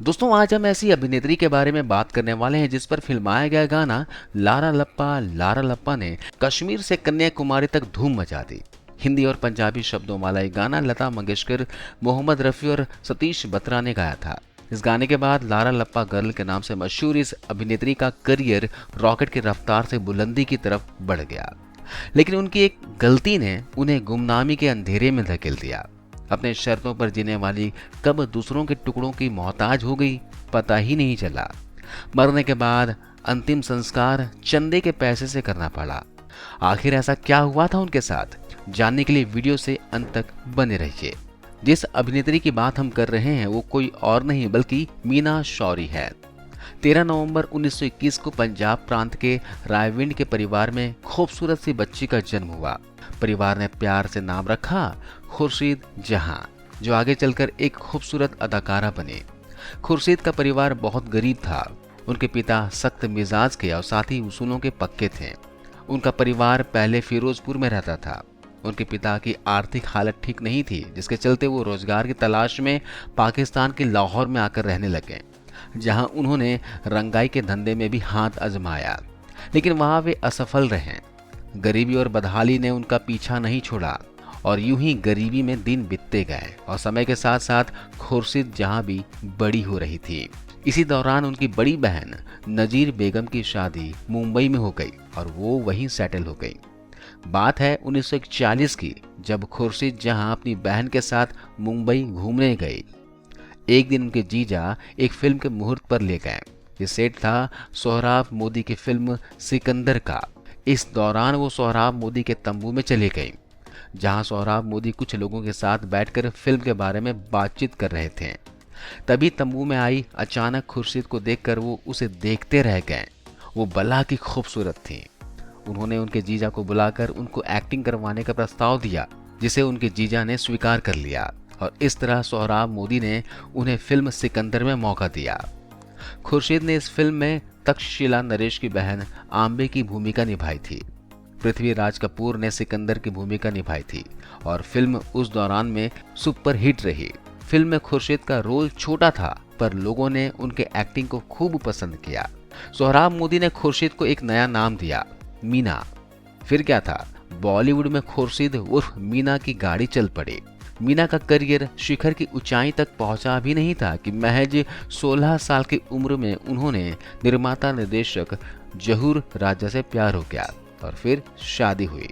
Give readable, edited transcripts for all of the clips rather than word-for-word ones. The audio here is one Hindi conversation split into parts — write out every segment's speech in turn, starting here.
दोस्तों आज हम ऐसी अभिनेत्री के बारे में बात करने वाले हैं जिस पर फिल्माया गया गाना लारा लप्पा ने कश्मीर से कन्याकुमारी तक धूम मचा दी। हिंदी और पंजाबी शब्दों वाला ये गाना लता मंगेशकर, मोहम्मद रफ़ी और सतीश बत्रा ने गाया था। इस गाने के बाद लारा लप्पा गर्ल के नाम से मशहूर इस अभिनेत्री का करियर रॉकेट की रफ्तार से बुलंदी की तरफ बढ़ गया। लेकिन उनकी एक गलती ने उन्हें गुमनामी के अंधेरे में धकेल दिया। अपने शर्तों पर जीने वाली कब दूसरों के टुकड़ों की मोहताज हो गई, पता ही नहीं चला। मरने के बाद अंतिम संस्कार चंदे के पैसे से करना पड़ा। आखिर ऐसा क्या हुआ था उनके साथ, जानने के लिए वीडियो से अंत तक बने रहिए। जिस अभिनेत्री की बात हम कर रहे हैं वो कोई और नहीं बल्कि मीना शौरी है। 13 नवंबर 1921 को पंजाब प्रांत के रायविंड के परिवार में खूबसूरत सी बच्ची का जन्म हुआ। परिवार ने प्यार से नाम रखा खुर्शीद जहां, जो आगे चलकर एक खूबसूरत अदाकारा बने। खुर्शीद का परिवार बहुत गरीब था। उनके पिता सख्त मिजाज के और साथ ही उसूलों के पक्के थे। उनका परिवार पहले फिरोजपुर में रहता था। उनके पिता की आर्थिक हालत ठीक नहीं थी, जिसके चलते वो रोजगार की तलाश में पाकिस्तान के लाहौर में आकर रहने लगे, जहां उन्होंने रंगाई के धंधे में भी हाथ आजमाया, लेकिन वहां वे असफल रहे। गरीबी और बदहाली ने उनका पीछा नहीं छोड़ा और यूं ही गरीबी में दिन बीतते गए और समय के साथ साथ खुर्शीद जहां भी बड़ी हो रही थी। इसी दौरान उनकी बड़ी बहन नजीर बेगम की शादी मुंबई में हो गई और वो वहीं सेटल हो गई। बात है 1941 की, जब खुर्शीद जहां अपनी बहन के साथ मुंबई घूमने गई। एक दिन उनके जीजा एक फिल्म के मुहूर्त पर ले गए। ये सेट था सोहराब मोदी की फिल्म सिकंदर का। इस दौरान वो सोहराब मोदी के तंबू में चली गई, जहां सोहराब मोदी कुछ लोगों के साथ बैठकर फिल्म के बारे में बातचीत कर रहे थे। तभी तंबू में आई अचानक खुर्शीद को देखकर वो उसे देखते रह गए। वो बला की खूबसूरत थी। उन्होंने उनके जीजा को बुलाकर उनको एक्टिंग करवाने का प्रस्ताव दिया, जिसे उनके जीजा ने स्वीकार कर लिया और इस तरह सोहराब मोदी ने उन्हें फिल्म सिकंदर में मौका दिया। खुर्शीद ने इस फिल्म में तक्षशिला नरेश की बहन आंबे की भूमिका निभाई थी। पृथ्वीराज कपूर ने सिकंदर की भूमिका निभाई थी और फिल्म उस दौरान में सुपर हिट रही। फिल्म में खुर्शीद का रोल छोटा था, पर लोगों ने उनके एक्टिंग को खूब पसंद किया। सोहराब मोदी ने खुर्शीद को एक नया नाम दिया, मीना। फिर क्या था, बॉलीवुड में खुर्शीद उर्फ मीना की गाड़ी चल पड़ी। मीना का करियर शिखर की ऊंचाई तक पहुंचा भी नहीं था कि महज 16 साल की उम्र में उन्होंने निर्माता निर्देशक जहूर राजा से प्यार हो गया और फिर शादी हुई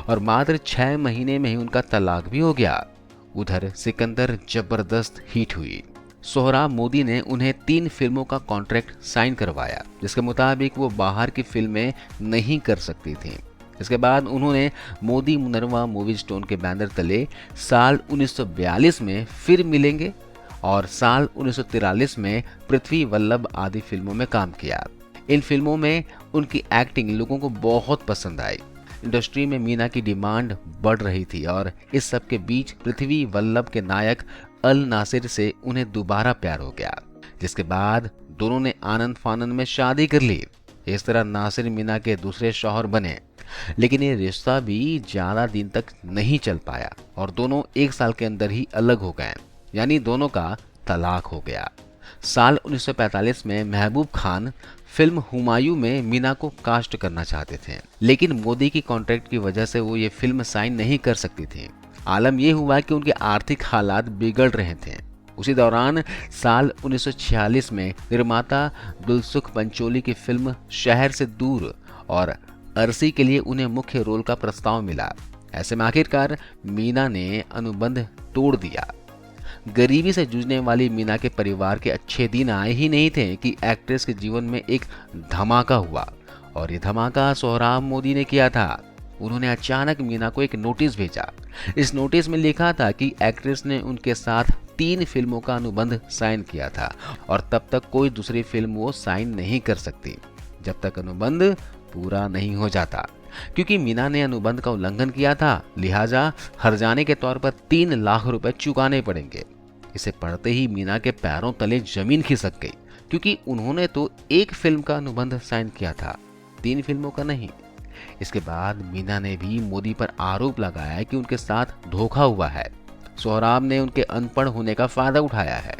और मात्र 6 महीने में ही उनका तलाक भी हो गया। उधर सिकंदर जबरदस्त हिट हुई। सोहराब मोदी ने उन्हें 3 फिल्मों का कॉन्ट्रैक्ट साइन करवाया, जिसके मुताबिक वो बाहर की फिल्में नहीं कर सकती थीं। इसके बाद उन्होंने मोदी मुनरवा मूवी स्टोन के बैनर तले साल 1942 में फिर मिलेंगे और साल 1943 में पृथ्वी वल्लभ आदि फिल्मों में काम किया। इन फिल्मों में उनकी एक्टिंग लोगों को बहुत पसंद आई। इंडस्ट्री में मीना की डिमांड बढ़ रही थी और इस सब के बीच पृथ्वी वल्लभ के नायक अल नासिर से उन्हें दोबारा प्यार हो गया, जिसके बाद दोनों ने आनंद फानंद में शादी कर ली। इस तरह नासिर मीना के दूसरे शौहर बने, लेकिन ये रिश्ता भी ज्यादा दिन तक नहीं चल पाया और दोनों 1 साल के अंदर ही अलग हो गए, यानी दोनों का तलाक हो गया। साल 1945 में महबूब खान फिल्म हुमायूं में मीना को कास्ट करना चाहते थे, लेकिन मोदी की कॉन्ट्रैक्ट की वजह से वो ये फिल्म साइन नहीं कर सकती थी। आलम यह हुआ कि उनके आर्थिक हालात बिगड़ रहे थे। उसी दौरान साल 1946 में निर्माता दिलसुख पंचोली की फिल्म शहर से दूर और अरसी के लिए उन्हें मुख्य रोल का प्रस्ताव मिला। ऐसे में आखिरकार मीना ने अनुबंध तोड़ दिया। गरीबी से जूझने वाली मीना के परिवार के अच्छे दिन आए ही नहीं थे कि एक्ट्रेस के जीवन में एक धमाका हुआ और ये धमाका सोहराब मोदी ने किया था। उन्होंने अचानक मीना को एक नोटिस भेजा। इस नोटिस में लिखा था कि एक्ट्रेस ने उनके साथ 3 फिल्मों का अनुबंध साइन किया था और तब तक कोई दूसरी फिल्म वो साइन नहीं कर सकती जब तक अनुबंध पूरा नहीं हो जाता। क्योंकि मीना ने अनुबंध का उल्लंघन किया था, लिहाजा हर्जाने के तौर पर 3 लाख रुपए चुकाने पड़ेंगे। इसे पढ़ते ही मीना के पैरों तले जमीन खिसक गई, क्योंकि उन्होंने तो 1 फिल्म का अनुबंध साइन किया था, 3 फिल्मों का नहीं। इसके बाद मीना ने भी मोदी पर आरोप लगाया है कि उनके साथ धोखा हुआ है। सोहराब ने उनके अनपढ़ होने का फायदा उठाया है।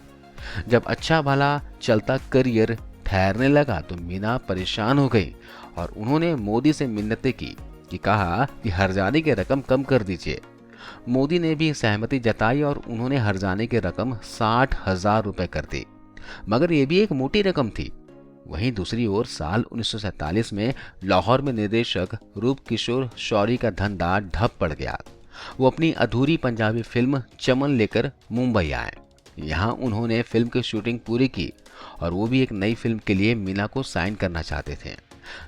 जब अच्छा भला चलता करियर ठहरने लगा तो मीना परेशान हो गई और उन्होंने मोदी से मिन्नतें की कि कहा कि हर्जाने की रकम कम कर दीजिए। मोदी ने भी सहमति जताई और उन्होंने हर्जाने की रकम 60,000 रुपए कर दी, मगर ये भी एक मोटी रकम थी। वहीं दूसरी ओर साल 1947 में लाहौर में निर्देशक रूप किशोर शौरी का धंधा ठप पड़ गया। वो अपनी अधूरी पंजाबी फिल्म चमन लेकर मुंबई आए। यहाँ उन्होंने फिल्म की शूटिंग पूरी की और वो भी एक नई फिल्म के लिए मीना को साइन करना चाहते थे,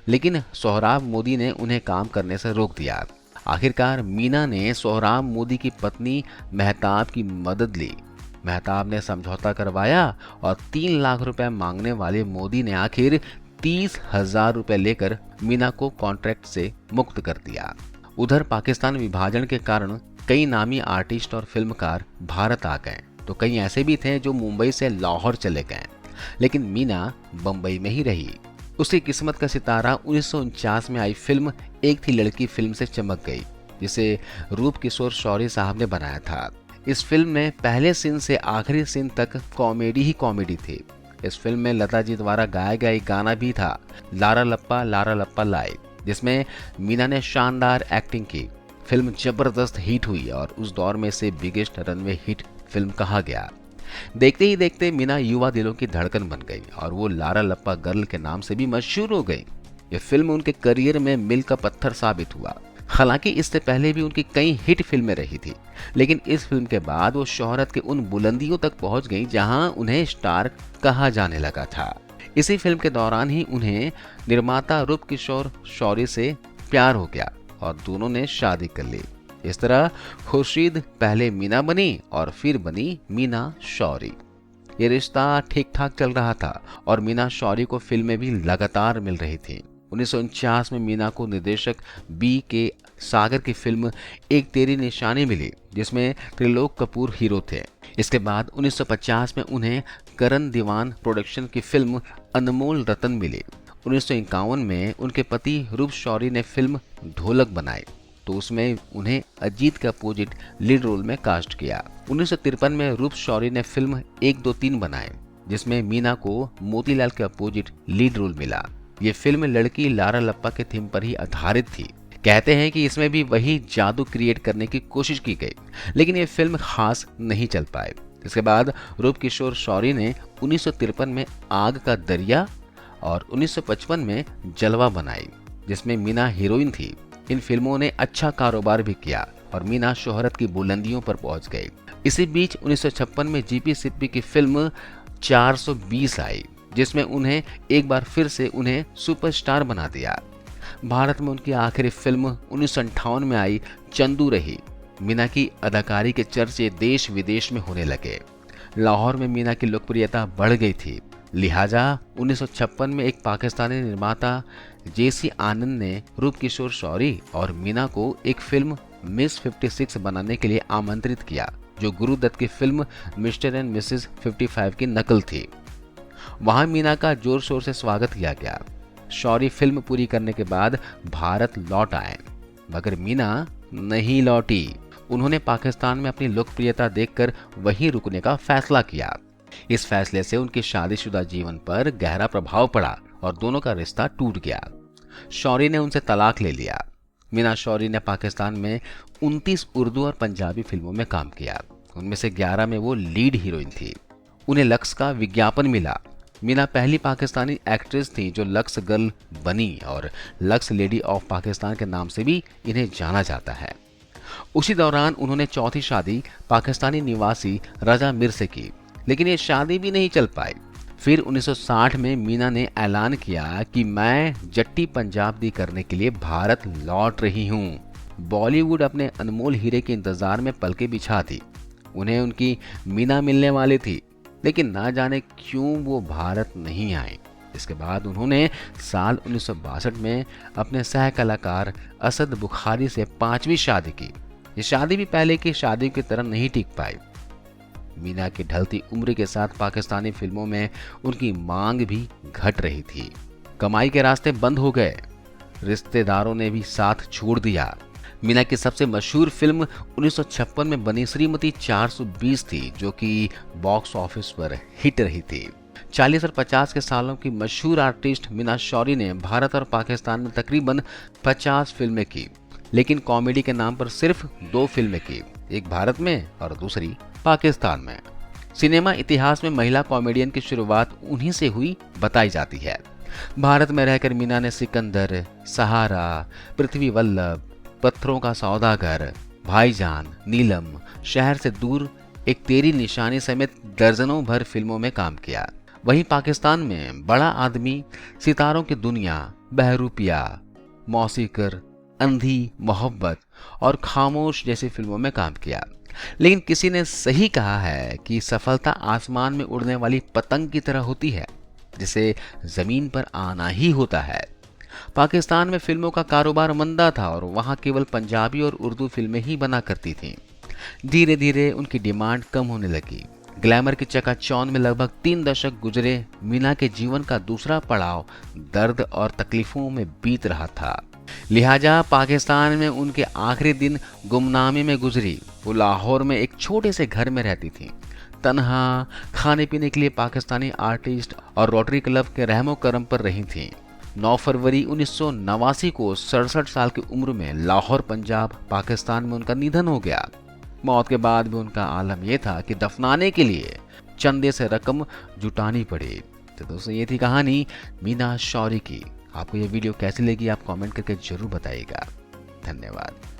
लेकिन सोहराब मोदी ने उन्हें काम करने से रोक दिया। आखिरकार मीना ने सोहराब मोदी की पत्नी मेहताब की मदद ली। मेहताब ने समझौता करवाया और 3 लाख रुपए मांगने वाले मोदी ने आखिर 30,000 रुपए लेकर मीना को कॉन्ट्रैक्ट से मुक्त कर दिया। उधर पाकिस्तान विभाजन के कारण कई नामी आर्टिस्ट और फिल्मकार भारत आ गए, तो कई ऐसे भी थे जो मुंबई से लाहौर चले गए, लेकिन मीना बंबई में ही रही। उसकी किस्मत का सितारा 1949 में आई फिल्म एक थी लड़की फिल्म से चमक गई, जिसे रूप किशोर शौरी साहब ने बनाया था। इस फिल्म में पहले सीन से आखिरी सीन तक कॉमेडी ही कॉमेडी थी। इस फिल्म में लता जी द्वारा गाया गया एक गाना भी था, लारा लप्पा लाई, जिसमें मीना ने शानदार एक्टिंग की। फिल्म जबरदस्त हिट हुई और उस दौर में से बिगेस्ट रनवे हिट फिल्म कहा गया। देखते ही देखते मीना युवा दिलों की धड़कन बन गई और वो लारा लप्पा गर्ल के नाम से भी मशहूर हो गई। ये फिल्म उनके करियर में मील का पत्थर साबित हुआ। हालांकि इससे पहले भी उनकी कई हिट फिल्में रही थी, लेकिन इस फिल्म के बाद वो शोहरत के उन बुलंदियों तक पहुंच गई जहां उन्हें स्टार कहा जाने लगा था। इसी फिल्म के दौरान ही उन्हें निर्माता रूप किशोर शौरी से प्यार हो गया और दोनों ने शादी कर ली। इस तरह खुर्शीद पहले मीना बनी और फिर बनी मीना शौरी। ये रिश्ता ठीक ठाक चल रहा था और मीना शौरी को फिल्में भी लगातार मिल रही थी। 1949 में मीना को निर्देशक B.K. सागर की फिल्म एक तेरी निशानी मिली, जिसमें त्रिलोक कपूर हीरो थे। इसके बाद 1950 में उन्हें करण दीवान प्रोडक्शन की फिल्म अनमोल रतन मिली। 1951 में उनके पति रूप शौरी ने फिल्म ढोलक बनाई, तो उसमें उन्हें अजीत का अपोजिट लीड रोल में कास्ट किया। 1953 में रूप शौरी ने फिल्म 1, 2, 3 बनाई, जिसमें मीना को मोतीलाल के अपोजिट लीड रोल मिला। ये फिल्म लड़की लारा लप्पा के थीम पर ही आधारित थी। कहते हैं कि इसमें भी वही जादू क्रिएट करने की कोशिश की गई, लेकिन ये फिल्म खास नहीं चल पाई। इसके बाद रूप किशोर शौरी ने 1953 में आग का दरिया और 1955 में जलवा बनाई, जिसमें मीना हीरोइन थी। इन फिल्मों ने अच्छा कारोबार भी किया और मीना शोहरत की बुलंदियों पर पहुंच गई। इसी बीच 1956 में जीपी सिप्पी की फिल्म 420 आई, जिसमें उन्हें एक बार फिर से उन्हें सुपरस्टार बना दिया। भारत में उनकी आखिरी फिल्म 1958 में आई चंदू रही। मीना की अदाकारी के चर्चे देश विदेश में होने लगे। लाहौर में मीना की लोकप्रियता बढ़ गई थी, लिहाजा 1956 में एक पाकिस्तानी निर्माता JC आनंद ने रूप किशोर शौरी और मीना को एक फिल्म मिस 56 बनाने के लिए आमंत्रित किया, जो गुरुदत्त की फिल्म मिस्टर एंड मिसेस 55 की नकल थी। वहां मीना का जोर शोर से स्वागत किया गया। शौरी फिल्म पूरी करने के बाद भारत लौट आए, मगर मीना नहीं लौटी। उन्होंने पाकिस्तान में अपनी लोकप्रियता देखकर वहीं रुकने का फैसला किया। इस फैसले से उनके शादीशुदा जीवन पर गहरा प्रभाव पड़ा और दोनों का रिश्ता टूट गया। शौरी ने उनसे तलाक ले लिया। मीना शौरी ने पाकिस्तान में 29 उर्दू और पंजाबी फिल्मों में काम किया। उनमें से 11 में वो लीड हीरोइन थी। उन्हें लक्स का विज्ञापन मिला। मीना पहली पाकिस्तानी एक्ट्रेस थी जो लक्स गर्ल बनी और लक्स लेडी ऑफ पाकिस्तान के नाम से भी इन्हें जाना जाता है। उसी दौरान उन्होंने चौथी शादी पाकिस्तानी निवासी रजा मिर से की, लेकिन ये शादी भी नहीं चल पाई। फिर 1960 में मीना ने ऐलान किया कि मैं जट्टी पंजाब दी करने के लिए भारत लौट रही हूँ। बॉलीवुड अपने अनमोल हीरे के इंतजार में पलके बिछा थी। उन्हें उनकी मीना मिलने वाली थी, लेकिन ना जाने क्यों वो भारत नहीं आए। इसके बाद उन्होंने साल 1962 में अपने सह कलाकार असद बुखारी से 5वीं शादी की। ये शादी भी पहले की शादी की तरह नहीं टिक पाई। मीना की ढलती उम्र के साथ पाकिस्तानी फिल्मों में उनकी मांग भी घट रही थी। कमाई के रास्ते बंद हो गए, रिश्तेदारों ने भी साथ छोड़ दिया। मीना की सबसे मशहूर फिल्म 1956 में बनी श्रीमती 420 थी, जो कि बॉक्स ऑफिस पर हिट रही थी। 40 और 50 के सालों की मशहूर आर्टिस्ट मीना शौरी ने भारत और पाकिस्तान में तकरीबन 50 फिल्में की, लेकिन कॉमेडी के नाम पर सिर्फ 2 फिल्में की, एक भारत में और दूसरी पाकिस्तान में। सिनेमा इतिहास में महिला कॉमेडियन की शुरुआत उन्हीं से हुई बताई जाती है। भारत में रहकर मीना ने सिकंदर, सहारा, पृथ्वी वल्लभ, पत्थरों का सौदागर, भाईजान, नीलम, शहर से दूर, एक तेरी निशानी समेत दर्जनों भर फिल्मों में काम किया। वहीं पाकिस्तान में बड़ा आदमी, सितारों की दुनिया, बहरूपिया, मौसीकर, अंधी मोहब्बत और खामोश जैसी फिल्मों में काम किया। लेकिन किसी ने सही कहा है कि सफलता आसमान में उड़ने वाली पतंग की तरह होती है, जिसे जमीन पर आना ही होता है। पाकिस्तान में फिल्मों का कारोबार मंदा था और वहां केवल पंजाबी और उर्दू फिल्में ही बना करती थीं। धीरे धीरे उनकी डिमांड कम होने लगी। ग्लैमर की चकाचौंध में लगभग 3 दशक गुजरे। मीना के जीवन का दूसरा पड़ाव दर्द और तकलीफों में बीत रहा था। लिहाजा पाकिस्तान में उनके आखिरी दिन गुमनामी में गुजरी। वो लाहौर में एक छोटे से घर में रहती थी, तन्हा। खाने पीने के लिए पाकिस्तानी आर्टिस्ट और रोटरी क्लब के रहमो करम पर रही थीं। 9 फरवरी 1989 को 67 साल की उम्र में लाहौर पंजाब पाकिस्तान में उनका निधन हो गया। मौत के बाद भी उनका आलम यह था कि दफनाने के लिए चंदे से रकम जुटानी पड़ी। तो दोस्तों, ये थी कहानी मीना शौरी की। आपको ये वीडियो कैसी लगी आप कमेंट करके जरूर बताइएगा। धन्यवाद।